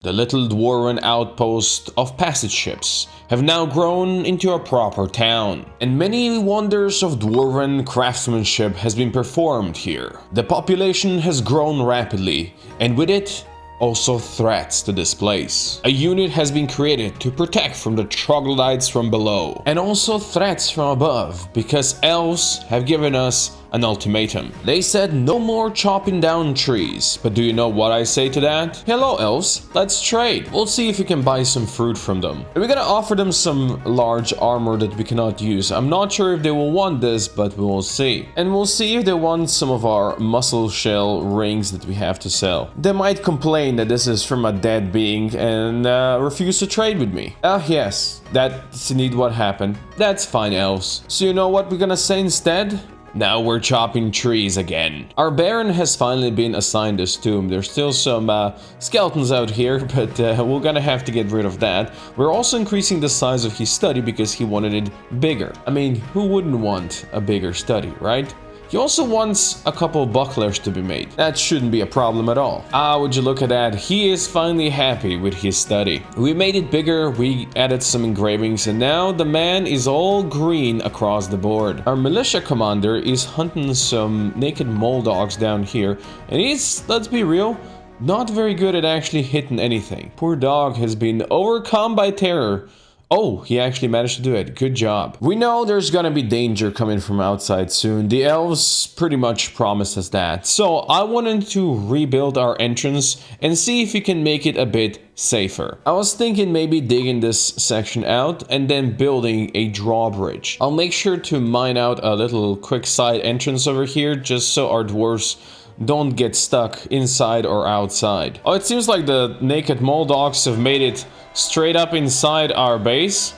The little dwarven outpost of passage ships have now grown into a proper town, and many wonders of dwarven craftsmanship has been performed here. The population has grown rapidly, and with it, also threats to this place. A unit has been created to protect from the troglodytes from below, and also threats from above, because elves have given us an ultimatum. They said no more chopping down trees, but do you know what I say to that? Hello elves, let's trade. We'll see if we can buy some fruit from them. And we're gonna offer them some large armor that we cannot use. I'm not sure if they will want this, but we will see. And we'll see if they want some of our muscle shell rings that we have to sell. They might complain that this is from a dead being and refuse to trade with me. Yes, that's indeed what happened. That's fine, elves. So you know what we're gonna say instead? Now we're chopping trees again. Our Baron has finally been assigned this tomb. There's still some skeletons out here, but we're gonna have to get rid of that. We're also increasing the size of his study because he wanted it bigger. I mean, who wouldn't want a bigger study, right? He also wants a couple bucklers to be made. That shouldn't be a problem at all. Would you look at that? He is finally happy with his study. We made it bigger, we added some engravings, and now the man is all green across the board. Our militia commander is hunting some naked mole dogs down here, and he's, let's be real, not very good at actually hitting anything. Poor dog has been overcome by terror. Oh, he actually managed to do it. Good job. We know there's gonna be danger coming from outside soon. The elves pretty much promised us that. So I wanted to rebuild our entrance and see if we can make it a bit safer. I was thinking maybe digging this section out and then building a drawbridge. I'll make sure to mine out a little quick side entrance over here just so our dwarves don't get stuck inside or outside. Oh, it seems like the naked mole dogs have made it straight up inside our base,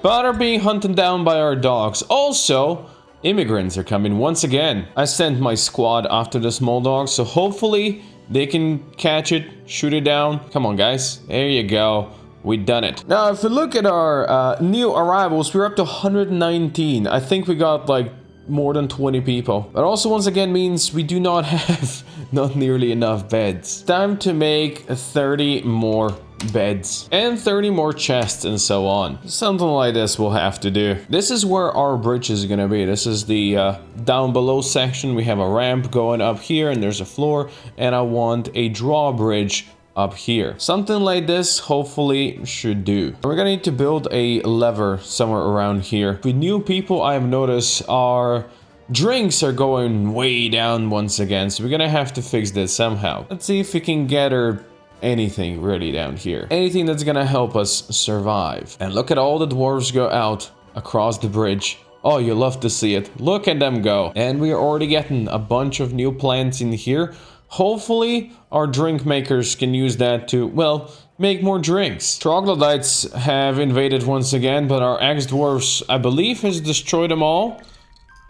but are being hunted down by our dogs. Also, immigrants are coming once again. I sent my squad after this mole dog, so hopefully they can catch it, shoot it down. Come on, guys. There you go. We done it. Now, if we look at our new arrivals, we're up to 119. I think we got like more than 20 people. But also once again means we do not have not nearly enough beds. Time to make 30 more beds and 30 more chests and so on. Something like this we'll have to do. This is where our bridge is gonna be. This is the down below section. We have a ramp going up here and there's a floor, and I want a drawbridge up here. Something like this hopefully should do. We're gonna need to build a lever somewhere around here. With new people, I have noticed our drinks are going way down once again, so we're gonna have to fix this somehow. Let's see if we can gather anything really down here. Anything that's gonna help us survive. And look at all the dwarves go out across the bridge. Oh, you love to see it. Look at them go. And we're already getting a bunch of new plants in here. Hopefully, our drink makers can use that to, well, make more drinks. Troglodytes have invaded once again, but our ex-dwarves, I believe, has destroyed them all.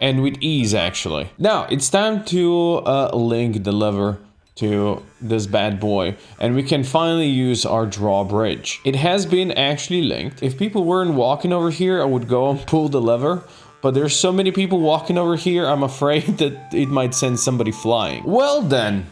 And with ease, actually. Now, it's time to link the lever to this bad boy, and we can finally use our drawbridge. It has been actually linked. If people weren't walking over here, I would go and pull the lever. But there's so many people walking over here, I'm afraid that it might send somebody flying. Well then,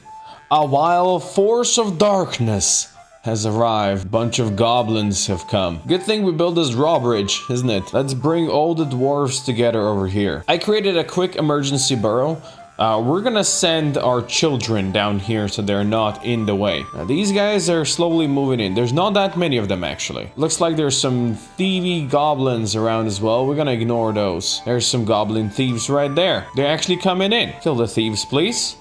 a wild force of darkness has arrived. Bunch of goblins have come. Good thing we built this drawbridge, isn't it? Let's bring all the dwarves together over here. I created a quick emergency burrow. We're gonna send our children down here so they're not in the way. Now, these guys are slowly moving in. There's not that many of them, actually. Looks like there's some thievy goblins around as well. We're gonna ignore those. There's some goblin thieves right there. They're actually coming in. Kill the thieves, please.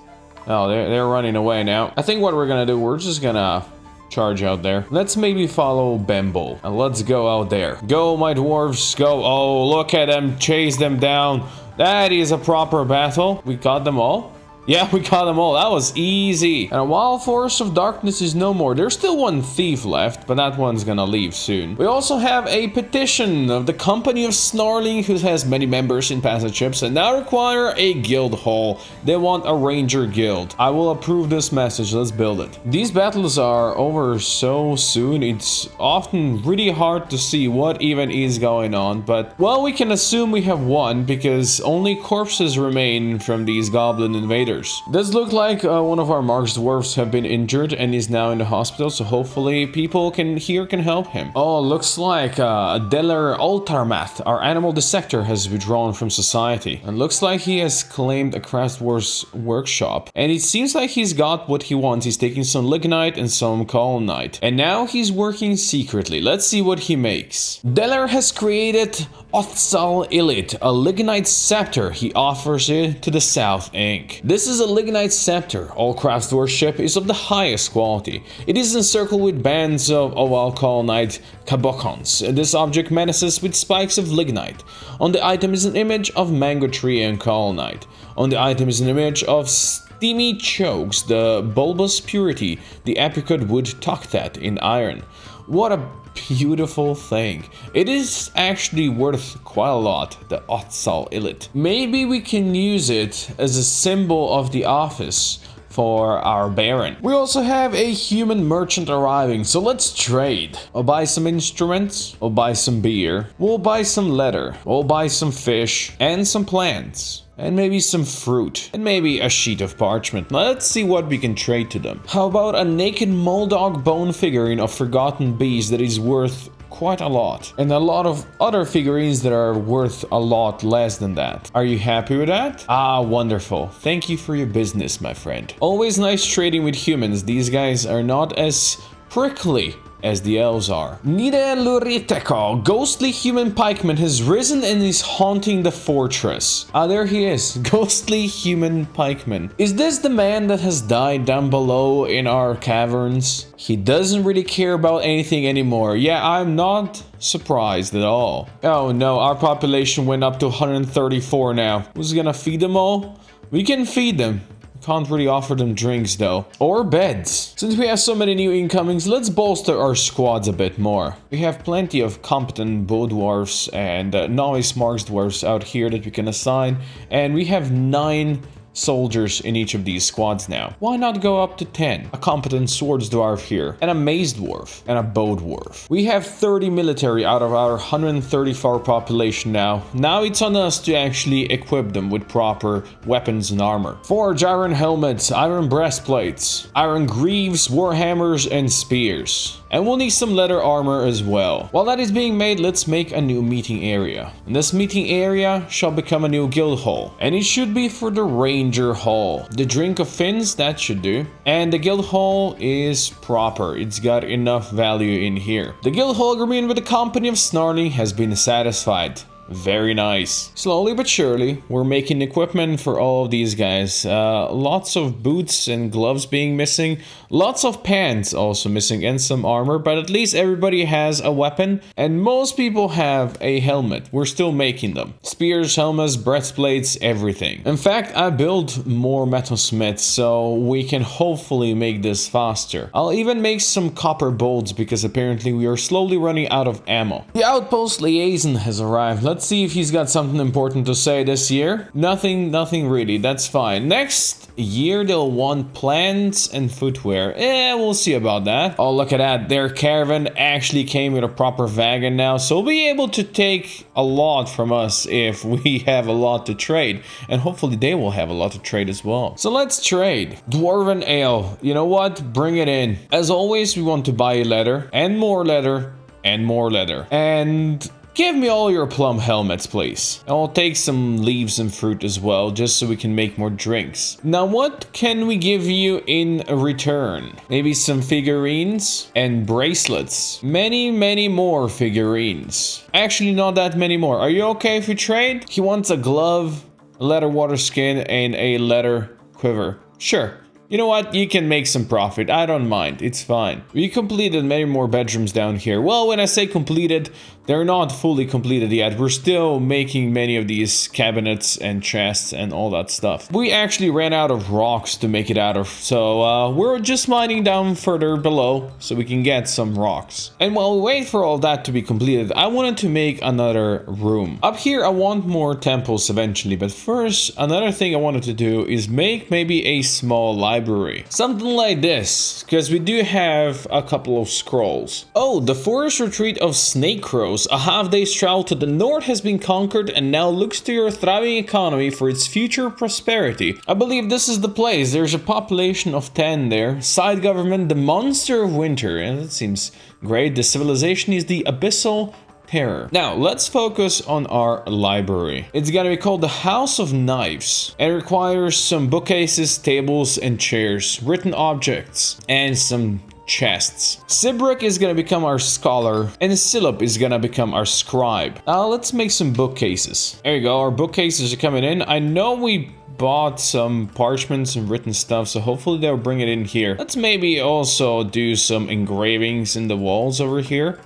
Oh, they're running away now. I think what we're gonna do, we're just gonna charge out there. Let's maybe follow Bembo. And let's go out there. Go, my dwarves, go. Oh, look at them. Chase them down. That is a proper battle. We got them all. Yeah, we got them all. That was easy. And a wild force of darkness is no more. There's still one thief left, but that one's gonna leave soon. We also have a petition of the Company of Snarling, who has many members in passage ships and now require a guild hall. They want a ranger guild. I will approve this message. Let's build it. These battles are over so soon. It's often really hard to see what even is going on, but well, we can assume we have won because only corpses remain from these goblin invaders. invaders. Does look like one of our marks dwarves have been injured and is now in the hospital, so hopefully people can help him. Oh, looks like Deller Altarmath, our animal dissector, has withdrawn from society. And looks like he has claimed a craft wars workshop. And it seems like he's got what he wants. He's taking some lignite and some colonite. And now he's working secretly. Let's see what he makes. Deller has created Othsal Ilit, a lignite scepter. He offers it to the South Inc. This is a lignite scepter. All craft worship is of the highest quality. It is encircled with bands of colonite kabokons. This object menaces with spikes of lignite. On the item is an image of mango tree and colonite. On the item is an image of steamy chokes, the bulbous purity, the apricot wood toktat in iron. What a beautiful thing. It is actually worth quite a lot, the Othsal Ilit. Maybe we can use it as a symbol of the office for our Baron. We also have a human merchant arriving, so let's trade. I'll buy some instruments, I'll buy some beer, we'll buy some leather, we'll buy some fish, and some plants. And maybe some fruit. And maybe a sheet of parchment. Let's see what we can trade to them. How about a naked Moldog bone figurine of Forgotten Beast that is worth quite a lot. And a lot of other figurines that are worth a lot less than that. Are you happy with that? Ah, wonderful. Thank you for your business, my friend. Always nice trading with humans. These guys are not as prickly as the elves are. Nide Luriteko, ghostly human pikeman, has risen and is haunting the fortress. Ah, there he is. Ghostly human pikeman. Is this the man that has died down below in our caverns? He doesn't really care about anything anymore. Yeah, I'm not surprised at all. Oh no, our population went up to 134 now. Who's gonna feed them all? We can feed them. Can't really offer them drinks though. Or beds. Since we have so many new incomings, let's bolster our squads a bit more. We have plenty of competent bow dwarfs and novice marks dwarfs out here that we can assign. And we have 9 soldiers in each of these squads now. Why not go up to 10? A competent swords dwarf here, and a mace dwarf, and a bow dwarf. We have 30 military out of our 134 population now. Now it's on us to actually equip them with proper weapons and armor. Forge iron helmets, iron breastplates, iron greaves, warhammers, and spears. And we'll need some leather armor as well. While that is being made, let's make a new meeting area. And this meeting area shall become a new guild hall. And it should be for the Ranger Hall. The Drink of Fins, that should do. And the guild hall is proper. It's got enough value in here. The guild hall agreement with the company of Snarly has been satisfied. Very nice. Slowly but surely, we're making equipment for all of these guys. Lots of boots and gloves being missing. Lots of pants also missing and some armor. But at least everybody has a weapon. And most people have a helmet. We're still making them. Spears, helmets, breastplates, everything. In fact, I built more metalsmiths so we can hopefully make this faster. I'll even make some copper bolts because apparently we are slowly running out of ammo. The outpost liaison has arrived. Let's see if he's got something important to say this year. Nothing really. That's fine. Next year they'll want plants and footwear. We'll see about that. Oh, look at that. Their caravan actually came with a proper wagon now. So we'll be able to take a lot from us if we have a lot to trade. And hopefully they will have a lot to trade as well. So let's trade. Dwarven ale. You know what? Bring it in. As always, we want to buy leather and more leather and more leather. And give me all your plum helmets, please. I'll take some leaves and fruit as well, just so we can make more drinks. Now, what can we give you in return? Maybe some figurines and bracelets. Many more figurines. Actually, not that many more. Are you okay if we trade? He wants a glove, a leather water skin, and a leather quiver. Sure. You know what? You can make some profit. I don't mind. It's fine. We completed many more bedrooms down here. Well, when I say completed, they're not fully completed yet. We're still making many of these cabinets and chests and all that stuff. We actually ran out of rocks to make it out of. So we're just mining down further below so we can get some rocks. And while we wait for all that to be completed, I wanted to make another room. Up here, I want more temples eventually. But first, another thing I wanted to do is make maybe a small library. library. Something like this, because we do have a couple of scrolls. Oh, the forest retreat of snake crows, a half-day's travel to the north has been conquered and now looks to your thriving economy for its future prosperity. I believe this is the place. There's a population of 10 there. Side government, the monster of winter. And that seems great. The civilization is the abyssal terror. Now, let's focus on our library. It's gonna be called the House of Knives. It requires some bookcases, tables, and chairs, written objects, and some chests. Sibrick is gonna become our scholar, and Silip is gonna become our scribe. Now, let's make some bookcases. There you go, our bookcases are coming in. I know we bought some parchments and written stuff, so hopefully they'll bring it in here. Let's maybe also do some engravings in the walls over here,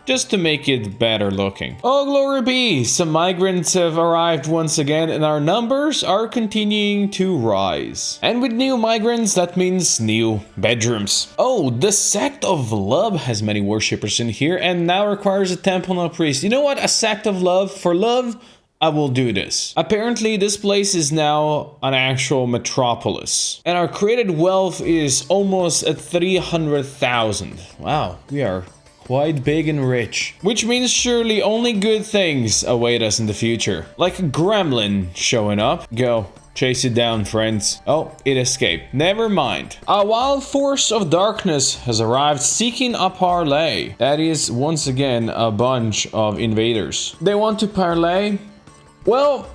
just to make it better looking. Oh, glory be! Some migrants have arrived once again, and our numbers are continuing to rise. And with new migrants, that means new bedrooms. Oh, the sect of love has many worshippers in here, and now requires a temple and a priest. You know what? A sect of love for love? I will do this. Apparently, this place is now an actual metropolis. And our created wealth is almost at 300,000. Wow, we are quite big and rich. Which means surely only good things await us in the future. Like a gremlin showing up. Go. Chase it down, friends. Oh, it escaped. Never mind. A wild force of darkness has arrived seeking a parley. That is, once again, a bunch of invaders. They want to parley? Well,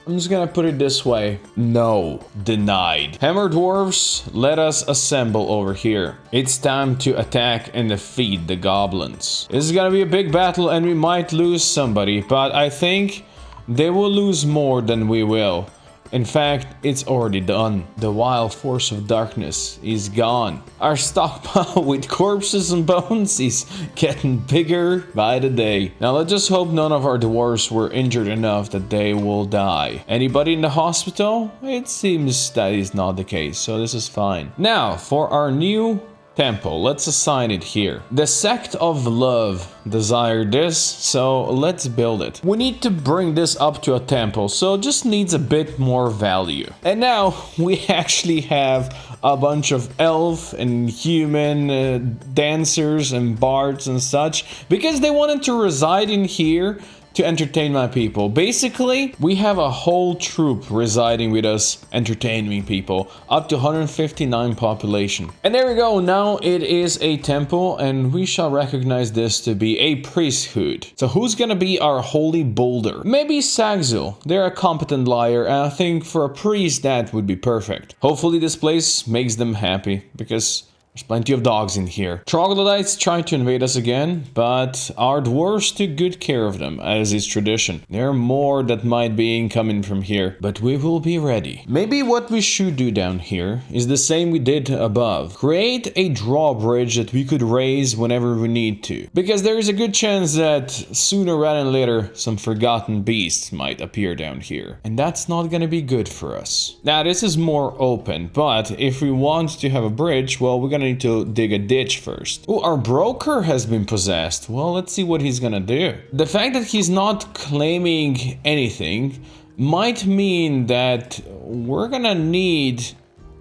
I'm just gonna put it this way. No. Denied. Hammer dwarves, let us assemble over here. It's time to attack and defeat the goblins. This is gonna be a big battle and we might lose somebody, but I think they will lose more than we will. In fact, it's already done. The wild force of darkness is gone. Our stockpile with corpses and bones is getting bigger by the day. Now let's just hope none of our dwarves were injured enough that they will die. Anybody in the hospital? It seems that is not the case, so this is fine. Now, for our new temple, let's assign it here. The sect of love desired this, so let's build it. We need to bring this up to a temple, so it just needs a bit more value. And now we actually have a bunch of elf and human dancers and bards and such, because they wanted to reside in here to entertain my people. Basically, we have a whole troop residing with us, entertaining people, up to 159 population. And there we go, now it is a temple, and we shall recognize this to be a priesthood. So who's gonna be our holy boulder? Maybe Sagzul. They're a competent liar, and I think for a priest that would be perfect. Hopefully this place makes them happy, because there's plenty of dogs in here. Troglodytes tried to invade us again, but our dwarves took good care of them, as is tradition. There are more that might be incoming from here, but we will be ready. Maybe what we should do down here is the same we did above. Create a drawbridge that we could raise whenever we need to. Because there is a good chance that sooner rather than later, some forgotten beasts might appear down here. And that's not gonna be good for us. Now, this is more open, but if we want to have a bridge, well, we're gonna need to dig a ditch first. Oh, our broker has been possessed. Well, let's see what he's gonna do. The fact that he's not claiming anything might mean that we're gonna need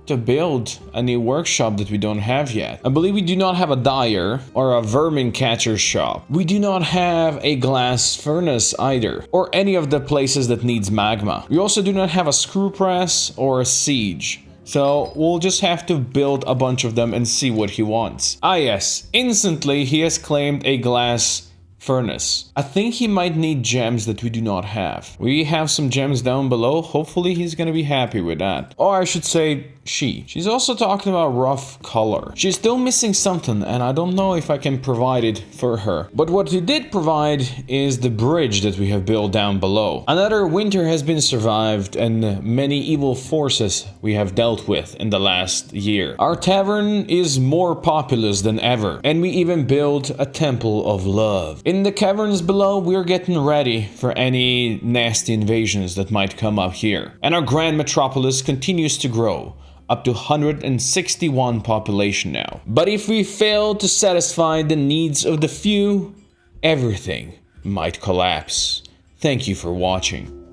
to build a new workshop that we don't have yet. I believe we do not have a dyer or a vermin catcher shop. We do not have a glass furnace either, or any of the places that needs magma. We also do not have a screw press or a siege. So we'll just have to build a bunch of them and see what he wants. Ah yes, instantly he has claimed a glass furnace. I think he might need gems that we do not have. We have some gems down below. Hopefully he's gonna be happy with that. Or I should say she's also talking about rough color. She's still missing something and I don't know if I can provide it for her. But what we did provide is the bridge that we have built down below. Another winter has been survived and many evil forces we have dealt with in the last year. Our tavern is more populous than ever, and we even built a temple of love. In the caverns below, we're getting ready for any nasty invasions that might come up here. And our grand metropolis continues to grow, up to 161 population now. But if we fail to satisfy the needs of the few, everything might collapse. Thank you for watching.